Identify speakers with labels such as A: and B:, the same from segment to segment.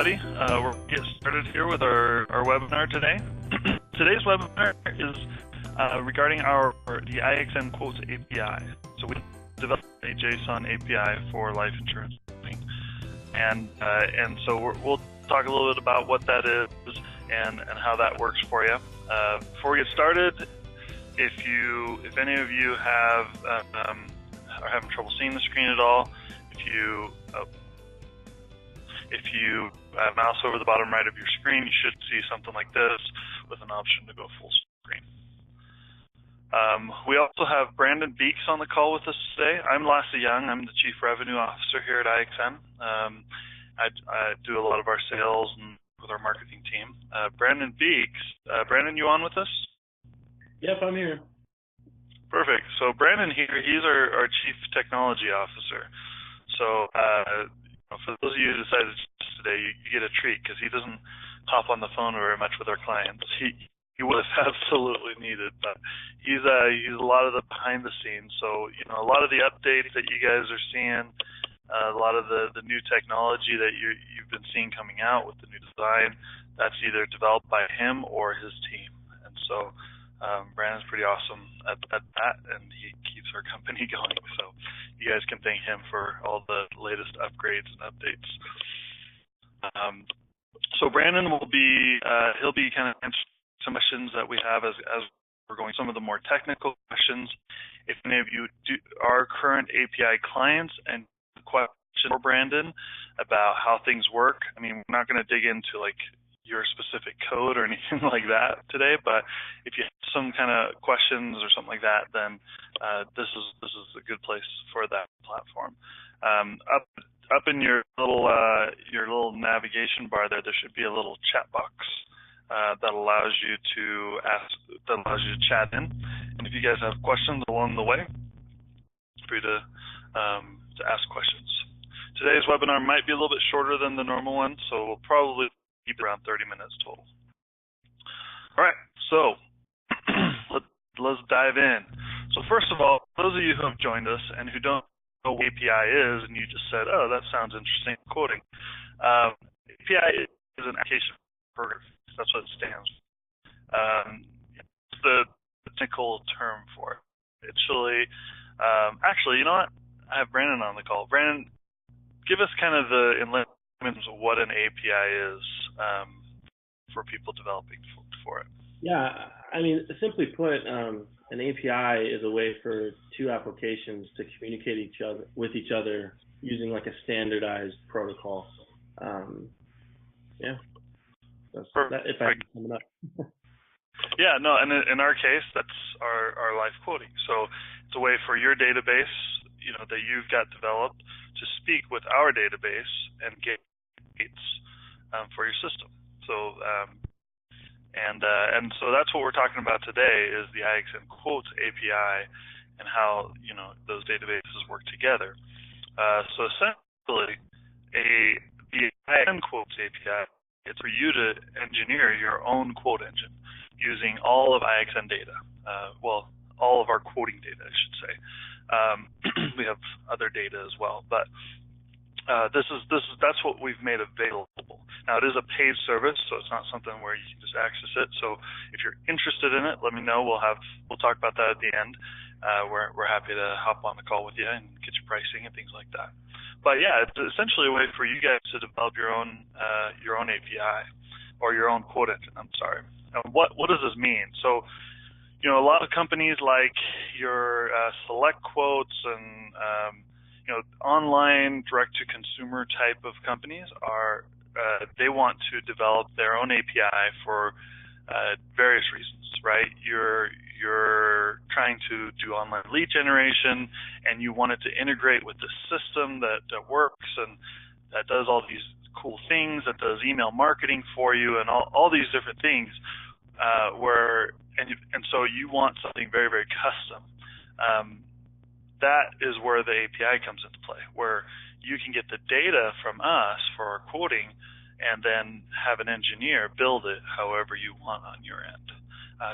A: everybody. We're going to get started here with our webinar today. Today's webinar is regarding the IXN Quotes API. So we developed a JSON API for life insurance, and so we'll talk a little bit about what that is and how that works for you. Before we get started, if any of you are having trouble seeing the screen at all, if you mouse over the bottom right of your screen, you should see something like this with an option to go full screen. We also have Brandon Beeks on the call with us today. I'm Lassie Young. I'm the Chief Revenue Officer here at IXN. I do a lot of our sales and with our marketing team. Brandon Beeks. Brandon, you on with us?
B: Yep, I'm here.
A: Perfect. So Brandon here, he's our Chief Technology Officer. So for those of you who decided today, you get a treat because he doesn't hop on the phone very much with our clients. He would have absolutely needed, but he's a lot of the behind the scenes. So a lot of the updates that you guys are seeing, a lot of the new technology that you've been seeing coming out with the new design, that's either developed by him or his team. And so Brandon's pretty awesome at that, and he keeps our company going. So you guys can thank him for all the latest upgrades and updates. So Brandon will be he'll be kind of answering some questions that we have as we're going, some of the more technical questions. If any of you are current API clients and questions for Brandon about how things work, I mean, we're not going to dig into like your specific code or anything like that today, but if you have some kind of questions or something like that, then this is a good place for that platform. Up in your little navigation bar there should be a little chat box that allows you to chat in. And if you guys have questions along the way, feel free to ask questions. Today's webinar might be a little bit shorter than the normal one, so we'll probably keep it around 30 minutes total. All right, so let's dive in. So first of all, those of you who have joined us and who don't know what API is, and you just said, oh, that sounds interesting, quoting. API is an application program. That's what it stands for. It's the technical term for it. Actually, you know what? I have Brandon on the call. Brandon, give us kind of the layman's of what an API is for people developing for it.
B: Yeah, I mean, simply put, an API is a way for two applications to communicate with each other using like a standardized protocol. Yeah. That's that, if I can sum it up.
A: Yeah, no, and in our case, that's our live quoting. So it's a way for your database, that you've got developed to speak with our database and get dates for your system. So and so that's what we're talking about today is the IXN Quotes API and how those databases work together. So essentially, the IXN Quotes API, it's for you to engineer your own quote engine using all of IXN data. All of our quoting data, I should say. We have other data as well, but that's what we've made available. Now it is a paid service, so it's not something where you can just access it. So if you're interested in it, let me know. We'll talk about that at the end. We're happy to hop on the call with you and get you pricing and things like that. But yeah, it's essentially a way for you guys to develop your own API or your own quote engine. I'm sorry. Now, what does this mean? So, a lot of companies like your Select Quotes and online direct-to-consumer type of companies they want to develop their own API for various reasons, right? You're trying to do online lead generation, and you want it to integrate with the system that works and that does all these cool things, that does email marketing for you, and all these different things. And so you want something very, very custom. That is where the API comes into play, where you can get the data from us for our quoting and then have an engineer build it however you want on your end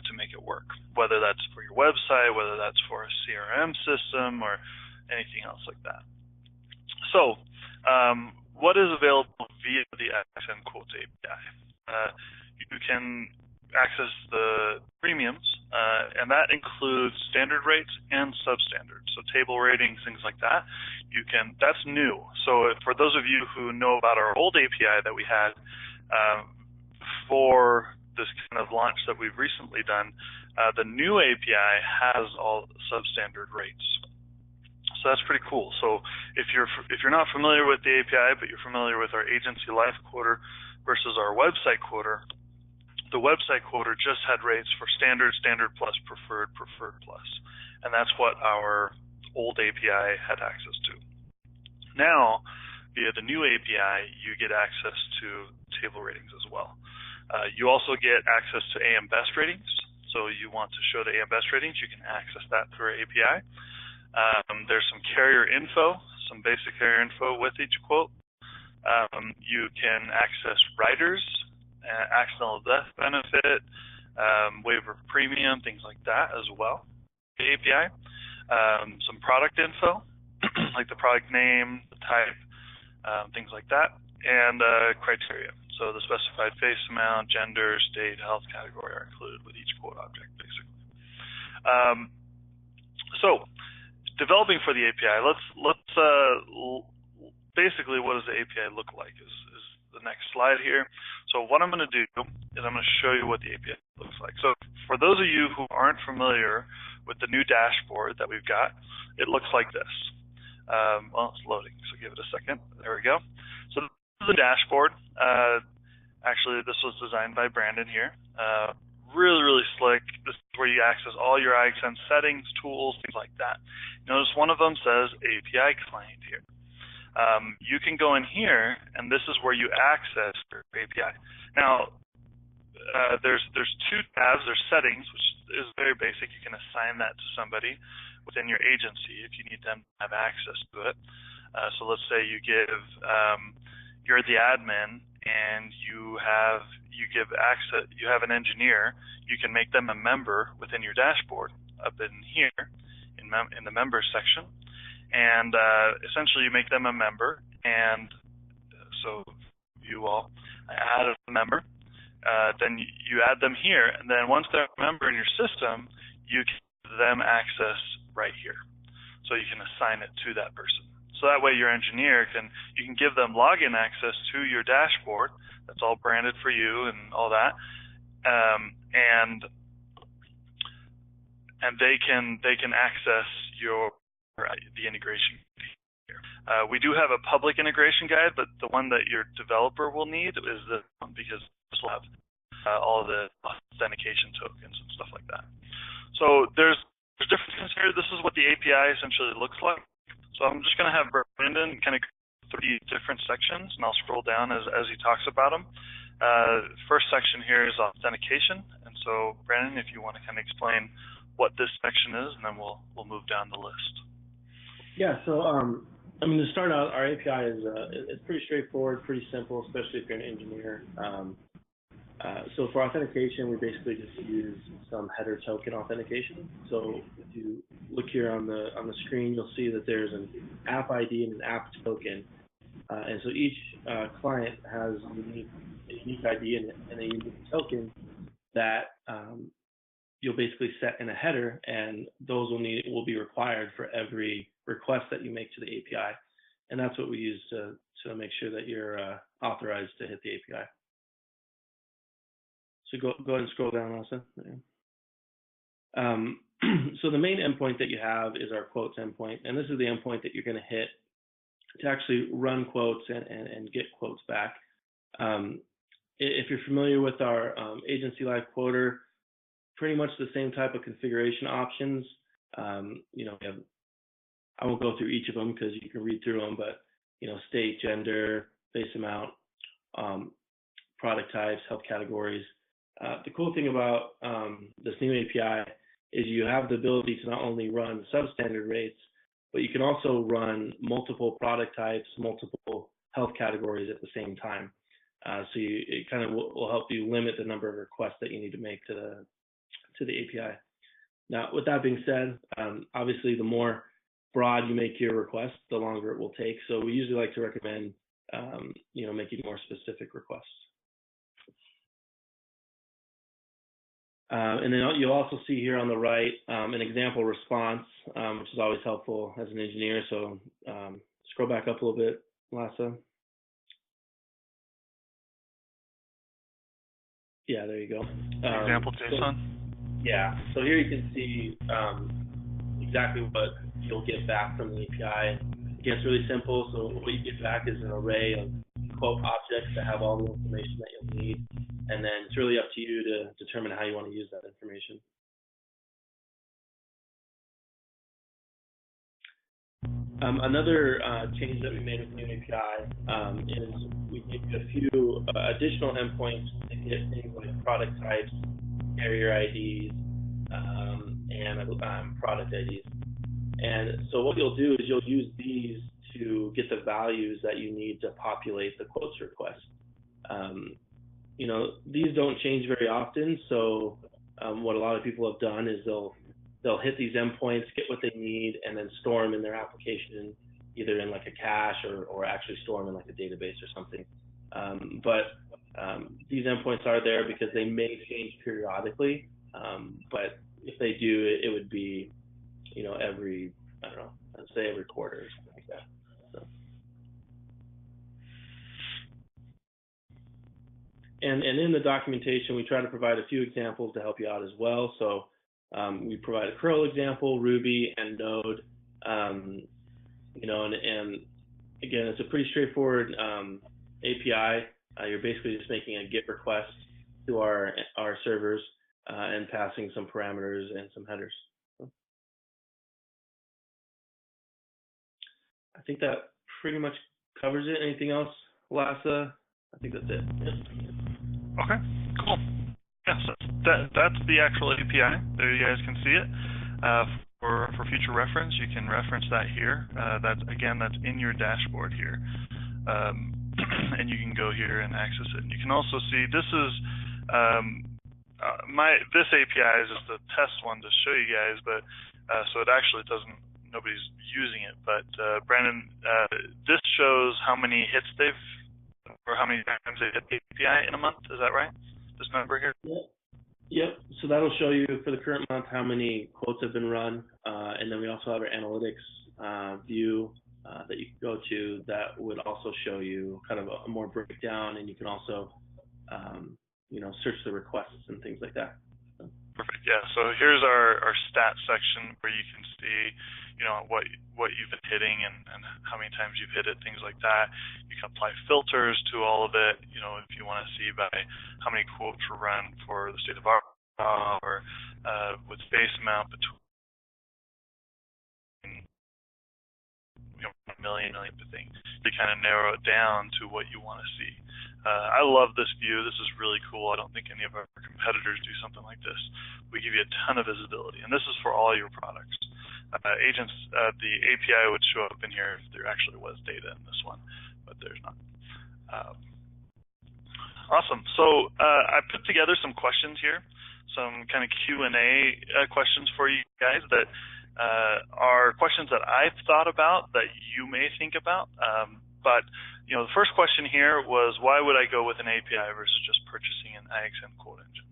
A: to make it work, whether that's for your website, whether that's for a CRM system or anything else like that. So what is available via the IXN Quotes API? You can access the premiums, and that includes standard rates and substandard. So table ratings, things like that. That's new. So for those of you who know about our old API that we had for this kind of launch that we've recently done, the new API has all substandard rates. So that's pretty cool. So if you're not familiar with the API, but you're familiar with our agency life quoter versus our website quoter, the website quoter just had rates for standard, standard plus, preferred, preferred plus, and that's what our old API had access to. Now, via the new API, you get access to table ratings as well. You also get access to AM Best ratings. So you want to show the AM Best ratings, you can access that through our API. There's some carrier info, some basic carrier info with each quote. You can access riders, accidental death benefit, waiver of premium, things like that as well. The API. Some product info, like the product name, the type, things like that, and criteria. So the specified face amount, gender, state, health category are included with each quote object, basically. So developing for the API, let's basically what does the API look like is the next slide here. So what I'm going to do is I'm going to show you what the API looks like. So for those of you who aren't familiar with the new dashboard that we've got, it looks like this. Well, it's loading, so give it a second. There we go. So this is the dashboard. Actually, this was designed by Brandon here. Really, really slick. This is where you access all your IXN settings, tools, things like that. Notice one of them says API client here. You can go in here, and this is where you access your API. Now, there's two tabs. There's settings, which is very basic. You can assign that to somebody within your agency if you need them to have access to it. So let's say you give, you're the admin, and you have an engineer. You can make them a member within your dashboard up in here in the members section, and essentially you make them a member. And so you all add a member, then you add them here, and then once they're a member in your system, you can give them access right here. So you can assign it to that person. So that way your engineer you can give them login access to your dashboard. That's all branded for you and all that. And they can access the integration here. We do have a public integration guide, but the one that your developer will need is this one, because this will have all the authentication tokens and stuff like that. So there's differences here. This is what the API essentially looks like. So I'm just going to have Brandon kind of go through the different sections, and I'll scroll down as he talks about them. First section here is authentication, and so Brandon, if you want to kind of explain what this section is, and then we'll move down the list.
B: Yeah. So I mean, to start out, our API is it's pretty straightforward, pretty simple, especially if you're an engineer. So for authentication, we basically just use some header token authentication. So if you look here on the screen, you'll see that there's an app ID and an app token. And so each client has a unique ID and a unique token that you'll basically set in a header, and those will be required for every request that you make to the API. And that's what we use to make sure that you're authorized to hit the API. So go ahead and scroll down, Elsa. So the main endpoint that you have is our quotes endpoint, and this is the endpoint that you're going to hit to actually run quotes and get quotes back. If you're familiar with our agency life quoter, pretty much the same type of configuration options. You know, I won't go through each of them because you can read through them, but you know, state, gender, face amount, product types, health categories. The cool thing about this new API is you have the ability to not only run substandard rates, but you can also run multiple product types, multiple health categories at the same time. So it kind of will help you limit the number of requests that you need to make to the API. Now, with that being said, obviously the more broad you make your request, the longer it will take. So we usually like to recommend making more specific requests. And then you'll also see here on the right an example response, which is always helpful as an engineer. So scroll back up a little bit, Lassa. Yeah, there you go.
A: Example JSON.
B: Yeah, so here you can see exactly what you'll get back from the API. Again, it's really simple. So what you get back is an array of quote objects that have all the information that you'll need, and then it's really up to you to determine how you want to use that information. Another change that we made with the new API is we gave you a few additional endpoints to get things like product types, carrier IDs, and product IDs. And so what you'll do is you'll use these to get the values that you need to populate the quotes request. These don't change very often, so what a lot of people have done is they'll hit these endpoints, get what they need, and then store them in their application, either in like a cache or actually store them in like a database or something. But these endpoints are there because they may change periodically, but if they do, it would be, every, I don't know, let's say every quarter or something like that. So. And in the documentation, we try to provide a few examples to help you out as well. So we provide a curl example, Ruby, and Node. And again, it's a pretty straightforward API. You're basically just making a GET request to our servers and passing some parameters and some headers. I think that pretty much covers it. Anything else, Lassa? I think that's it.
A: Yeah. Okay, cool. Yeah, so that's the actual API. There you guys can see it. For future reference, you can reference that here. That's in your dashboard here. And you can go here and access it. And you can also see this is this API is just a test one to show you guys, but so it actually nobody's using it. But Brandon, this shows how many hits or how many times they hit the API in a month. Is that right? This number here?
B: Yep. So that'll show you for the current month how many quotes have been run, and then we also have our analytics view that you can go to that would also show you kind of a more breakdown, and you can also search the requests and things like that.
A: Perfect. Yeah. So here's our stats section where you can see, what you've been hitting and how many times you've hit it, things like that. You can apply filters to all of it. If you want to see by how many quotes were run for the state of Arkansas or with space amount between a million thing, to kind of narrow it down to what you want to see. I love this view. This is really cool. I don't think any of our competitors do something like this. We give you a ton of visibility, and this is for all your products. Agents, the API would show up in here if there actually was data in this one, but there's not. Awesome. So I put together some questions here, some kind of Q&A questions for you guys that are questions that I've thought about that you may think about. But the first question here was, why would I go with an API versus just purchasing an IXN quote engine?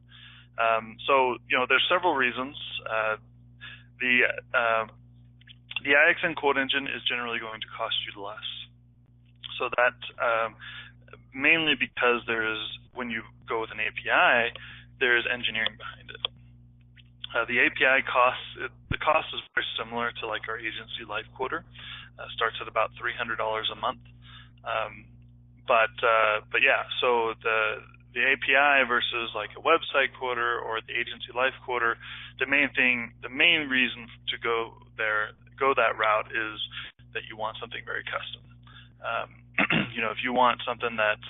A: So there's several reasons. The IXN quote engine is generally going to cost you less. So that mainly because when you go with an API, there's engineering behind it. The API the cost is very similar to like our agency life quoter. Starts at about $300 a month. But yeah, so the API versus like a website quoter or the agency life quoter, the main reason to go that route is that you want something very custom. If you want something that's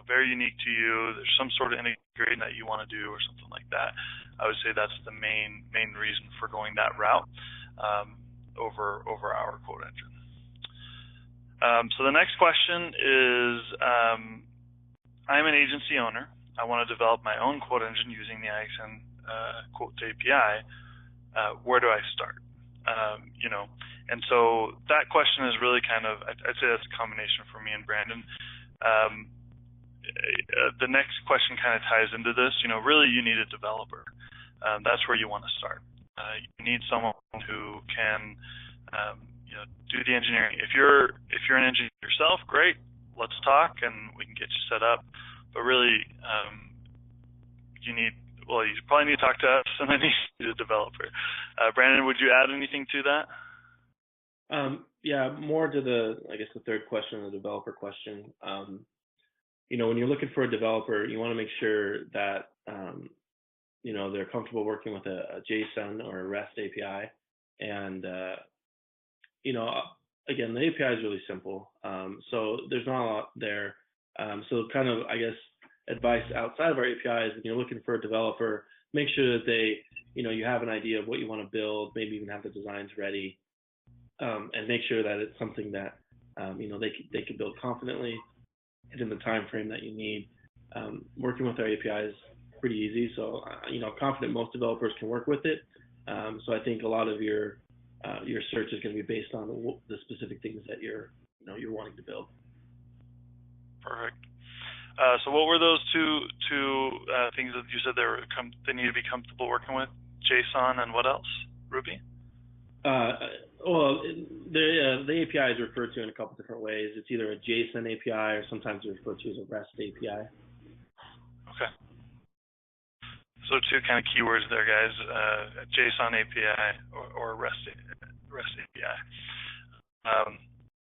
A: very unique to you, there's some sort of integration that you want to do or something like that, I would say that's the main reason for going that route over our quote engine. So the next question is, I'm an agency owner. I want to develop my own quote engine using the IXN Quotes API. Where do I start? And so that question is really kind of, I'd say that's a combination for me and Brandon. The next question kind of ties into this. Really you need a developer. That's where you want to start. You need someone who can, do the engineering. If you're an engineer yourself, great. Let's talk and we can get you set up. But really, you probably need to talk to us, and then you need a developer. Brandon, would you add anything to that?
B: Yeah, more to the third question, the developer question. When you're looking for a developer, you want to make sure that they're comfortable working with a JSON or a REST API, and again, the API is really simple, so there's not a lot there. So kind of, advice outside of our APIs, when you're looking for a developer, make sure that they, you have an idea of what you want to build, maybe even have the designs ready, and make sure that it's something that, they can build confidently and in the time frame that you need. Working with our API is pretty easy, so, confident most developers can work with it. So I think a lot of your search is going to be based on the specific things that you're wanting to build.
A: Perfect. So what were those two things that you said they need to be comfortable working with? JSON and what else? Ruby?
B: Well, the API is referred to in a couple different ways. It's either a JSON API or sometimes it's referred to as a REST API. Okay.
A: So two kind of keywords there, guys: JSON API or REST API.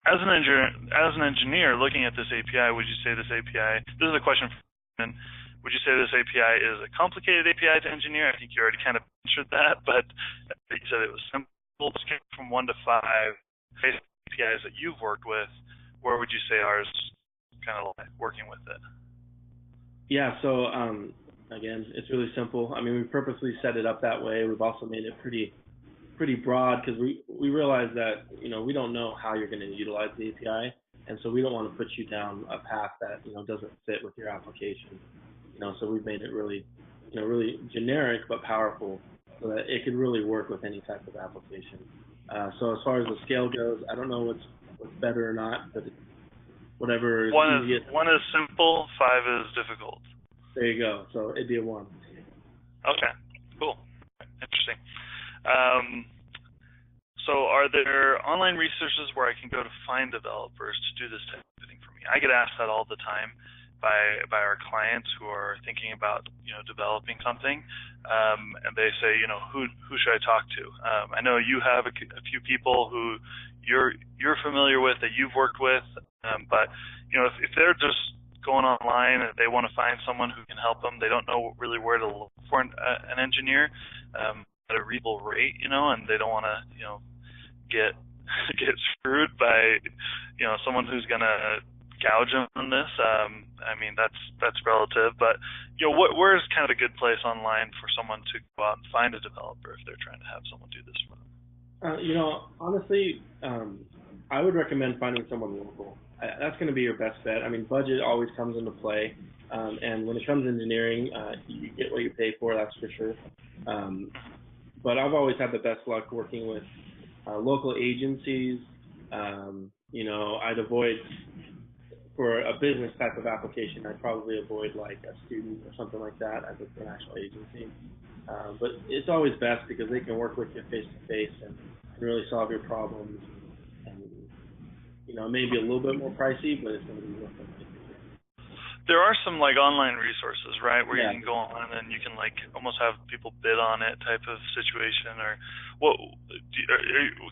A: As an engineer looking at this API, would you say this API? This is a question from. Would you say this API is a complicated API to engineer? I think you already kind of answered that, but you said it was simple. From 1 to 5 basic APIs that you've worked with, where would you say ours kind of like working with it?
B: Yeah, so again, it's really simple. I mean, we purposely set it up that way. We've also made it pretty broad because we realize that we don't know how you're going to utilize the API, and so we don't want to put you down a path that doesn't fit with your application. So we've made it really really generic but powerful, so that it can really work with any type of application. So as far as the scale goes, I don't know what's better or not, but whatever is easiest.
A: One is simple, 5 is difficult.
B: There you go. So it'd be a 1.
A: Okay, cool, interesting. So are there online resources where I can go to find developers to do this type of thing for me? I get asked that all the time by our clients who are thinking about developing something, and they say who should I talk to? I know you have a few people who you're familiar with, that you've worked with, but if they're just going online and they want to find someone who can help them, they don't know really where to look for an engineer at a reasonable rate, and they don't want to get screwed by someone who's gonna gouge them on this. I mean, that's relative, but where's kind of a good place online for someone to go out and find a developer if they're trying to have someone do this for them?
B: Honestly, I would recommend finding someone local. That's going to be your best bet. I mean, budget always comes into play, and when it comes to engineering, you get what you pay for, that's for sure. But I've always had the best luck working with local agencies. I'd avoid, for a business type of application, I'd probably avoid like a student or something like that as an actual agency. But it's always best because they can work with you face to face and really solve your problems. And it may be a little bit more pricey, but it's going to be worth it.
A: There are some like online resources, right, where you can go on and you can like almost have people bid on it type of situation, or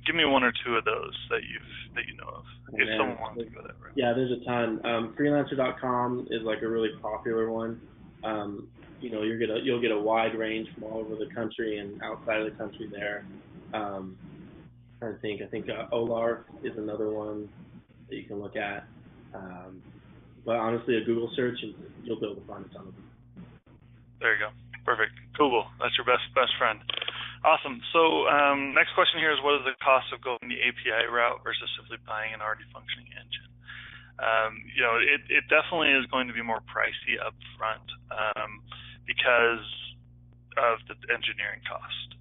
A: give me 1 or 2 of those that you know of, if someone wants to go that route.
B: Yeah, there's a ton. Freelancer.com is like a really popular one. You'll get a wide range from all over the country and outside of the country there. I think Olar is another one that you can look at. But honestly, a Google search, and you'll be able to find a ton of them.
A: There you go. Perfect. Cool. That's your best friend. Awesome. So next question here is, what is the cost of going the API route versus simply buying an already functioning engine? It definitely is going to be more pricey up front because of the engineering cost.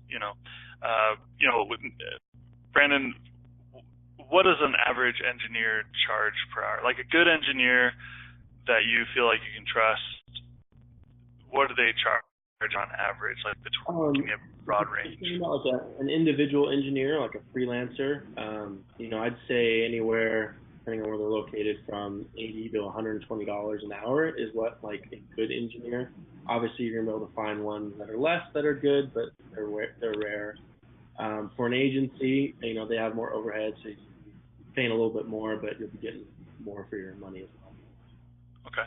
A: Brandon, what does an average engineer charge per hour? Like a good engineer that you feel like you can trust, what do they charge on average? Like between, give me a broad range.
B: About like an individual engineer, like a freelancer, I'd say anywhere, depending on where they're located, from $80 to $120 an hour is what like a good engineer. Obviously, you're gonna be able to find ones that are less that are good, but they're rare. For an agency, they have more overhead, so you're paying a little bit more, but you'll be getting more for your money as well.
A: Okay,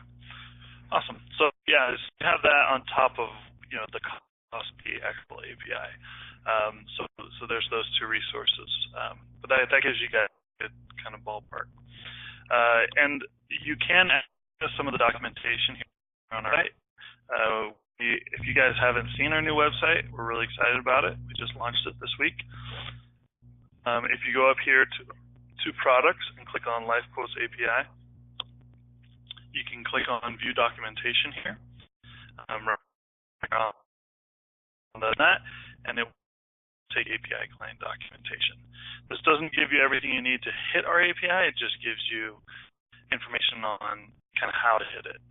A: awesome. So yeah, just have that on top of the cost of the actual API. So there's those two resources, but that gives you guys a good kind of ballpark. And you can access some of the documentation here on our site. If you guys haven't seen our new website, we're really excited about it. We just launched it this week. If you go up here to products and click on LifeQuotes API, you can click on View Documentation here. On that, and it will take API client documentation. This doesn't give you everything you need to hit our API. It just gives you information on kind of how to hit it.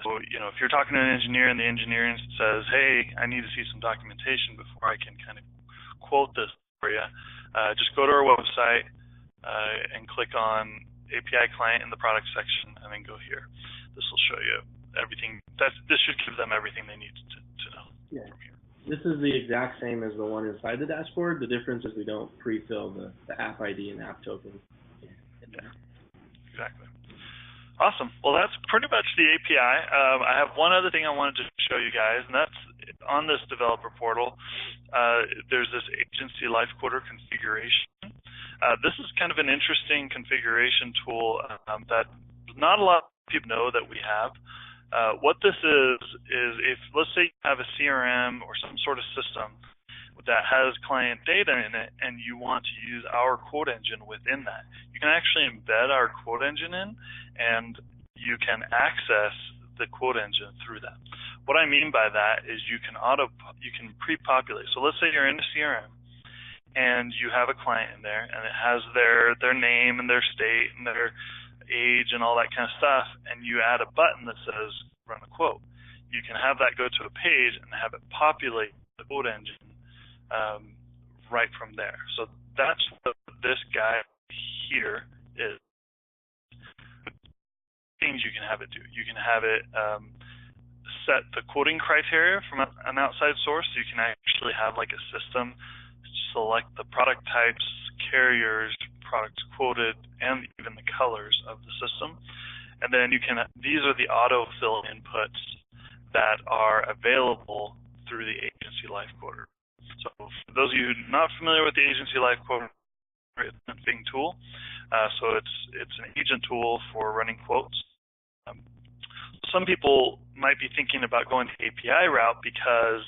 A: So, if you're talking to an engineer and the engineer says, hey, I need to see some documentation before I can kind of quote this for you, just go to our website and click on API client in the product section, and then go here. This will show you everything. This should give them everything they need to know.
B: Yeah. This is the exact same as the one inside the dashboard. The difference is we don't pre-fill the app ID and app token.
A: Yeah, exactly. Awesome. Well, that's pretty much the API. I have one other thing I wanted to show you guys, and that's on this developer portal. There's this agency life quoter configuration. This is kind of an interesting configuration tool that not a lot of people know that we have. What this is if, let's say, you have a CRM or some sort of system that has client data in it and you want to use our quote engine within that, you can actually embed our quote engine in, and you can access the quote engine through that. What I mean by that is you can pre-populate. So let's say you're in a CRM and you have a client in there and it has their name and their state and their age and all that kind of stuff, and you add a button that says run a quote. You can have that go to a page and have it populate the quote engine right from there. So that's what this guy here is. Things you can have it do. You can have it set the quoting criteria from an outside source. So you can actually have like a system select the product types, carriers, products quoted, and even the colors of the system. And then these are the autofill inputs that are available through the agency life quoter. So for those of you not familiar with the agency life quoter, it's a big tool. So it's an agent tool for running quotes. Some people might be thinking about going the API route because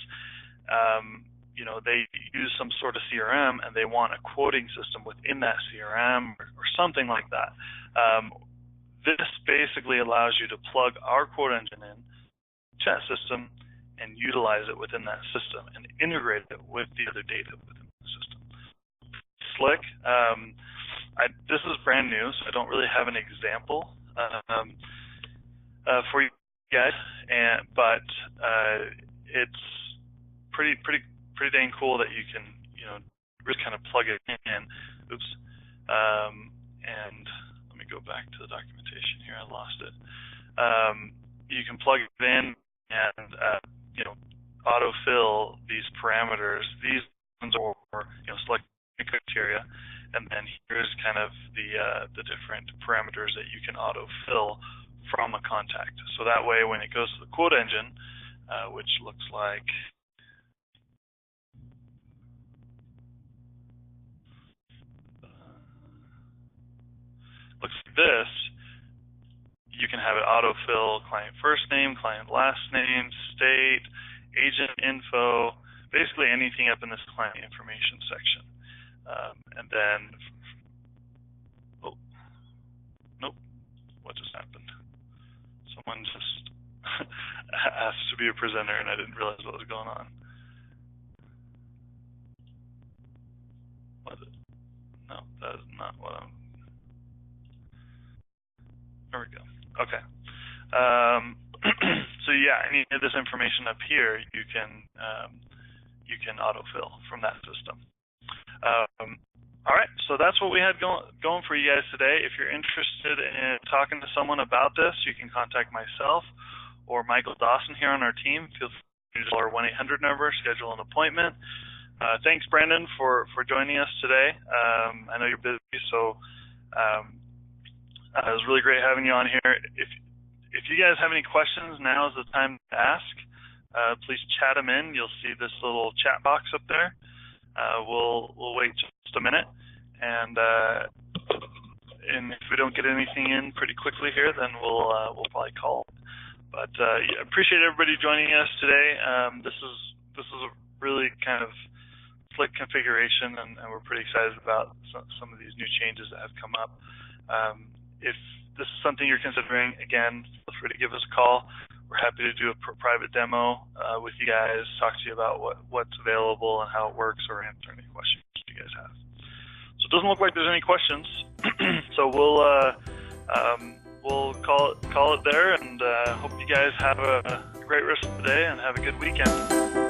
A: they use some sort of CRM and they want a quoting system within that CRM or something like that. This basically allows you to plug our quote engine in to that system and utilize it within that system and integrate it with the other data within the system. Slick. This is brand new, so I don't really have an example for you guys, but it's pretty dang cool that you can really kind of plug it in. Oops. And let me go back to the documentation here. I lost it. You can plug it in and autofill these parameters. These ones are select criteria, and then here's kind of the different parameters that you can autofill from a contact. So that way, when it goes to the quote engine, which looks like this, you can have it autofill client first name, client last name, state, agent info, basically anything up in this client information section. And then, nope, what just happened? Someone just asked to be a presenter and I didn't realize what was going on. No, that is not what I'm. There we go. Okay. So yeah, any of this information up here, you can autofill from that system. All right, so that's what we had going for you guys today. If you're interested in talking to someone about this, you can contact myself or Michael Dawson here on our team. Feel free to call our 1-800 number, schedule an appointment. Thanks, Brandon, for joining us today. I know you're busy, so it was really great having you on here. If you guys have any questions, now is the time to ask. Please chat them in. You'll see this little chat box up there. We'll wait just a minute, and if we don't get anything in pretty quickly here, then we'll probably call. But yeah, appreciate everybody joining us today. This is a really kind of slick configuration, and we're pretty excited about some of these new changes that have come up. If this is something you're considering, again, feel free to give us a call. We're happy to do a private demo with you guys, talk to you about what's available and how it works, or answer any questions you guys have. So it doesn't look like there's any questions. So we'll call it there, and hope you guys have a great rest of the day and have a good weekend.